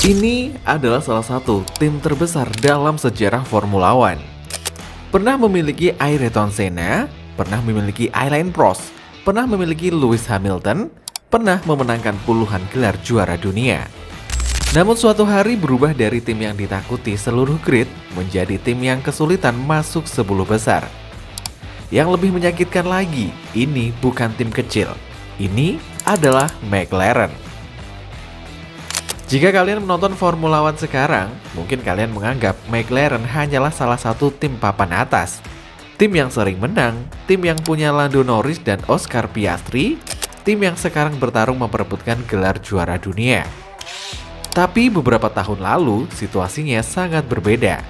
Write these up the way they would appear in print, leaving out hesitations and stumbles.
Ini adalah salah satu tim terbesar dalam sejarah Formula One. Pernah memiliki Ayrton Senna, pernah memiliki Alain Prost, pernah memiliki Lewis Hamilton, pernah memenangkan puluhan gelar juara dunia. Namun suatu hari berubah dari tim yang ditakuti seluruh grid menjadi tim yang kesulitan masuk 10 besar. Yang lebih menyakitkan lagi, ini bukan tim kecil. Ini adalah McLaren. Jika kalian menonton Formula One sekarang, mungkin kalian menganggap McLaren hanyalah salah satu tim papan atas. Tim yang sering menang, tim yang punya Lando Norris dan Oscar Piastri, tim yang sekarang bertarung memperebutkan gelar juara dunia. Tapi beberapa tahun lalu, situasinya sangat berbeda.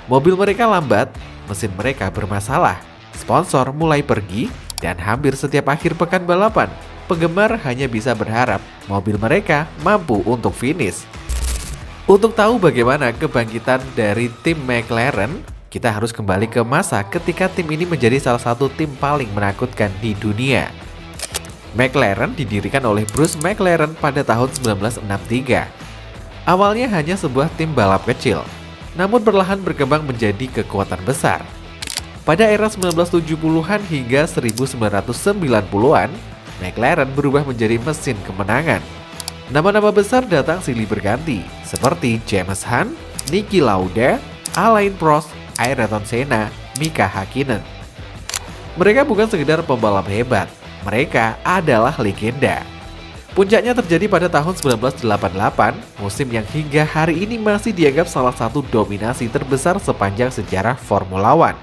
Mobil mereka lambat, mesin mereka bermasalah, sponsor mulai pergi, dan hampir setiap akhir pekan balapan, penggemar hanya bisa berharap mobil mereka mampu untuk finish. Untuk tahu bagaimana kebangkitan dari tim McLaren, kita harus kembali ke masa ketika tim ini menjadi salah satu tim paling menakutkan di dunia. McLaren didirikan oleh Bruce McLaren pada tahun 1963. Awalnya hanya sebuah tim balap kecil, namun perlahan berkembang menjadi kekuatan besar. Pada era 1970-an hingga 1990-an, McLaren berubah menjadi mesin kemenangan. Nama-nama besar datang silih berganti, seperti James Hunt, Niki Lauda, Alain Prost, Ayrton Senna, Mika Hakkinen. Mereka bukan sekedar pembalap hebat, mereka adalah legenda. Puncaknya terjadi pada tahun 1988, musim yang hingga hari ini masih dianggap salah satu dominasi terbesar sepanjang sejarah Formula One.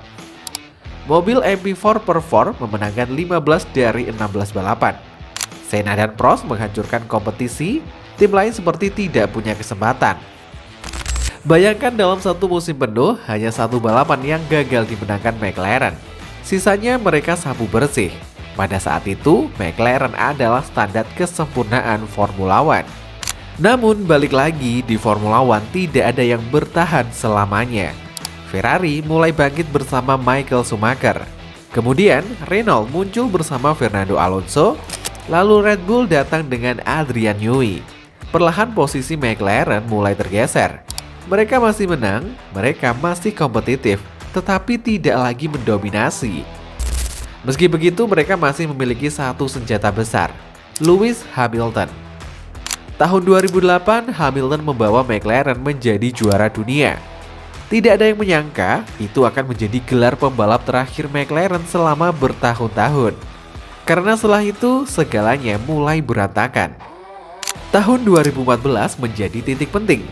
Mobil MP4 Perform memenangkan 15 dari 16 balapan. Senna dan Prost menghancurkan kompetisi, tim lain seperti tidak punya kesempatan. Bayangkan dalam satu musim penuh, hanya satu balapan yang gagal dimenangkan McLaren. Sisanya mereka sapu bersih. Pada saat itu, McLaren adalah standar kesempurnaan Formula One. Namun balik lagi, di Formula One tidak ada yang bertahan selamanya. Ferrari mulai bangkit bersama Michael Schumacher. Kemudian Renault muncul bersama Fernando Alonso. Lalu Red Bull datang dengan Adrian Newey. Perlahan posisi McLaren mulai tergeser. Mereka masih menang, mereka masih kompetitif, tetapi tidak lagi mendominasi. Meski begitu, mereka masih memiliki satu senjata besar, Lewis Hamilton. Tahun 2008, Hamilton membawa McLaren menjadi juara dunia. Tidak ada yang menyangka itu akan menjadi gelar pembalap terakhir McLaren selama bertahun-tahun. Karena setelah itu, segalanya mulai berantakan. Tahun 2014 menjadi titik penting.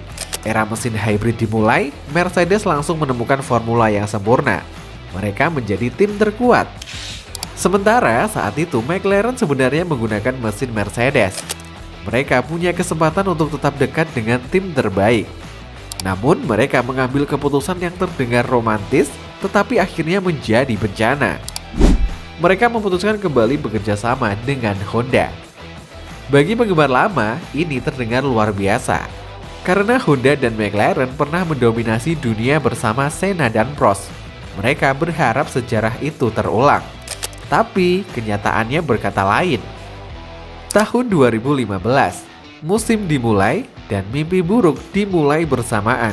Era mesin hybrid dimulai, Mercedes langsung menemukan formula yang sempurna. Mereka menjadi tim terkuat. Sementara saat itu McLaren sebenarnya menggunakan mesin Mercedes. Mereka punya kesempatan untuk tetap dekat dengan tim terbaik. Namun mereka mengambil keputusan yang terdengar romantis, tetapi akhirnya menjadi bencana. Mereka memutuskan kembali bekerja sama dengan Honda. Bagi penggemar lama, ini terdengar luar biasa. Karena Honda dan McLaren pernah mendominasi dunia bersama Senna dan Prost. Mereka berharap sejarah itu terulang. Tapi kenyataannya berkata lain. Tahun 2015, musim dimulai dan mimpi buruk dimulai bersamaan.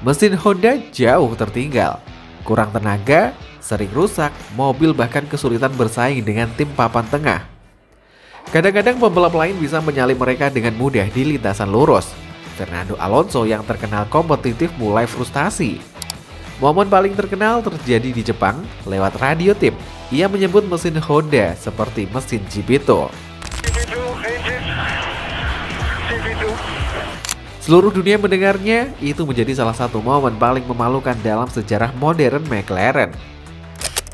Mesin Honda jauh tertinggal, kurang tenaga, sering rusak, mobil bahkan kesulitan bersaing dengan tim papan tengah. Kadang-kadang pembalap lain bisa menyalip mereka dengan mudah di lintasan lurus. Fernando Alonso yang terkenal kompetitif mulai frustasi. Momen paling terkenal terjadi di Jepang lewat radio tim. Ia menyebut mesin Honda seperti mesin GP2. Seluruh dunia mendengarnya, itu menjadi salah satu momen paling memalukan dalam sejarah modern McLaren.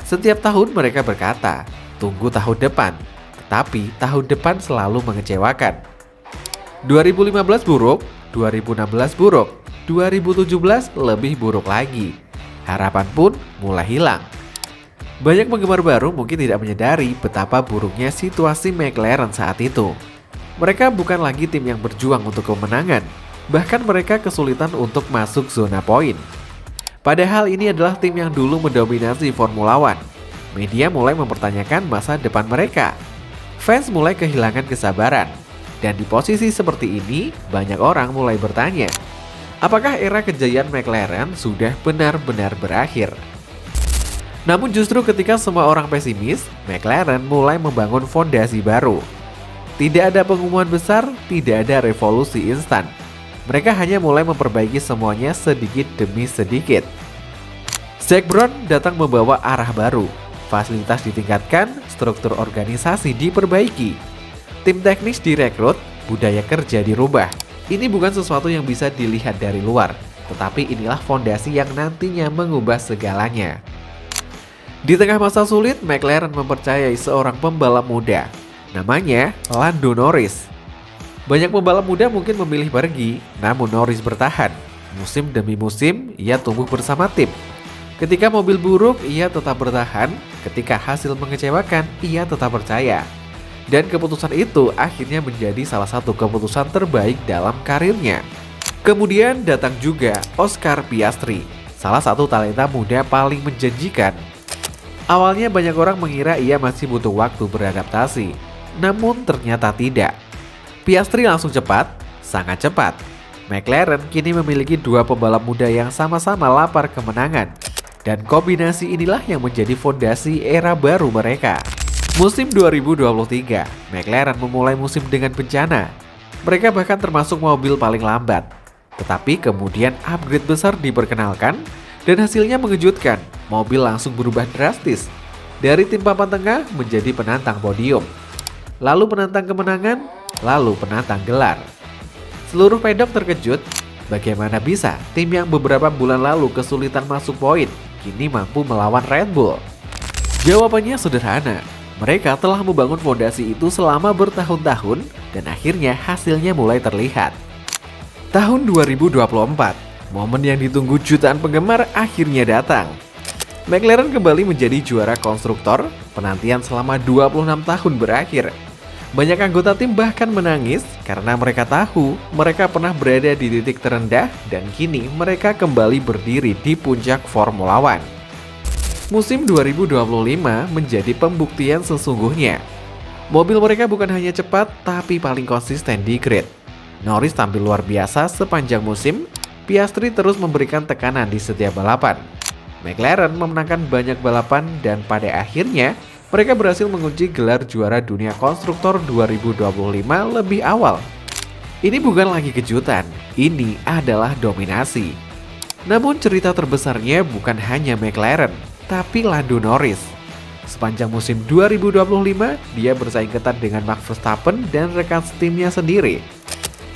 Setiap tahun mereka berkata, tunggu tahun depan, tetapi tahun depan selalu mengecewakan. 2015 buruk, 2016 buruk, 2017 lebih buruk lagi. Harapan pun mulai hilang. Banyak penggemar baru mungkin tidak menyadari betapa buruknya situasi McLaren saat itu. Mereka bukan lagi tim yang berjuang untuk kemenangan, bahkan mereka kesulitan untuk masuk zona poin. Padahal ini adalah tim yang dulu mendominasi Formula One. Media mulai mempertanyakan masa depan mereka. Fans mulai kehilangan kesabaran. Dan di posisi seperti ini, banyak orang mulai bertanya, apakah era kejayaan McLaren sudah benar-benar berakhir? Namun justru ketika semua orang pesimis, McLaren mulai membangun fondasi baru. Tidak ada pengumuman besar, tidak ada revolusi instan. Mereka hanya mulai memperbaiki semuanya sedikit demi sedikit. Zac Brown datang membawa arah baru. Fasilitas ditingkatkan, struktur organisasi diperbaiki. Tim teknis direkrut, budaya kerja dirubah. Ini bukan sesuatu yang bisa dilihat dari luar, tetapi inilah fondasi yang nantinya mengubah segalanya. Di tengah masa sulit, McLaren mempercayai seorang pembalap muda. Namanya Lando Norris. Banyak pembalap muda mungkin memilih pergi, namun Norris bertahan. Musim demi musim, ia tumbuh bersama tim. Ketika mobil buruk, ia tetap bertahan. Ketika hasil mengecewakan, ia tetap percaya. Dan keputusan itu akhirnya menjadi salah satu keputusan terbaik dalam karirnya. Kemudian datang juga Oscar Piastri, salah satu talenta muda paling menjanjikan. Awalnya banyak orang mengira ia masih butuh waktu beradaptasi, namun ternyata tidak. Piastri langsung cepat, sangat cepat. McLaren kini memiliki dua pembalap muda yang sama-sama lapar kemenangan. Dan kombinasi inilah yang menjadi fondasi era baru mereka. Musim 2023, McLaren memulai musim dengan bencana. Mereka bahkan termasuk mobil paling lambat. Tetapi kemudian upgrade besar diperkenalkan, dan hasilnya mengejutkan. Mobil langsung berubah drastis. Dari tim papan tengah menjadi penantang podium. Lalu penantang kemenangan, lalu penantang gelar. Seluruh pedok terkejut, bagaimana bisa tim yang beberapa bulan lalu kesulitan masuk poin, kini mampu melawan Red Bull? Jawabannya sederhana. Mereka telah membangun fondasi itu selama bertahun-tahun dan akhirnya hasilnya mulai terlihat. Tahun 2024, momen yang ditunggu jutaan penggemar akhirnya datang. McLaren kembali menjadi juara konstruktor, penantian selama 26 tahun berakhir. Banyak anggota tim bahkan menangis karena mereka tahu mereka pernah berada di titik terendah dan kini mereka kembali berdiri di puncak Formula One. Musim 2025 menjadi pembuktian sesungguhnya. Mobil mereka bukan hanya cepat tapi paling konsisten di grid. Norris tampil luar biasa sepanjang musim. Piastri terus memberikan tekanan di setiap balapan. McLaren memenangkan banyak balapan dan pada akhirnya mereka berhasil mengunci gelar juara dunia konstruktor 2025 lebih awal. Ini bukan lagi kejutan, ini adalah dominasi. Namun cerita terbesarnya bukan hanya McLaren, tapi Lando Norris. Sepanjang musim 2025, dia bersaing ketat dengan Max Verstappen dan rekan timnya sendiri.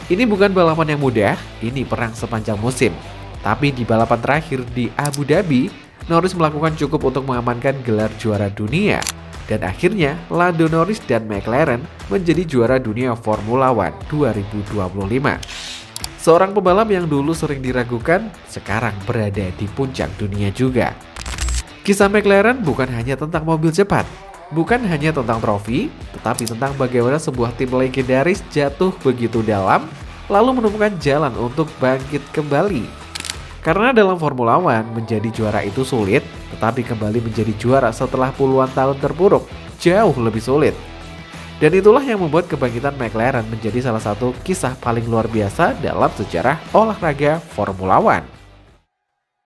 Ini bukan balapan yang mudah, ini perang sepanjang musim. Tapi di balapan terakhir di Abu Dhabi, Norris melakukan cukup untuk mengamankan gelar juara dunia. Dan akhirnya, Lando Norris dan McLaren menjadi juara dunia Formula One 2025. Seorang pembalap yang dulu sering diragukan, sekarang berada di puncak dunia juga. Kisah McLaren bukan hanya tentang mobil cepat, bukan hanya tentang trofi, tetapi tentang bagaimana sebuah tim legendaris jatuh begitu dalam, lalu menemukan jalan untuk bangkit kembali. Karena dalam Formula One, menjadi juara itu sulit, tetapi kembali menjadi juara setelah puluhan tahun terpuruk, jauh lebih sulit. Dan itulah yang membuat kebangkitan McLaren menjadi salah satu kisah paling luar biasa dalam sejarah olahraga Formula One.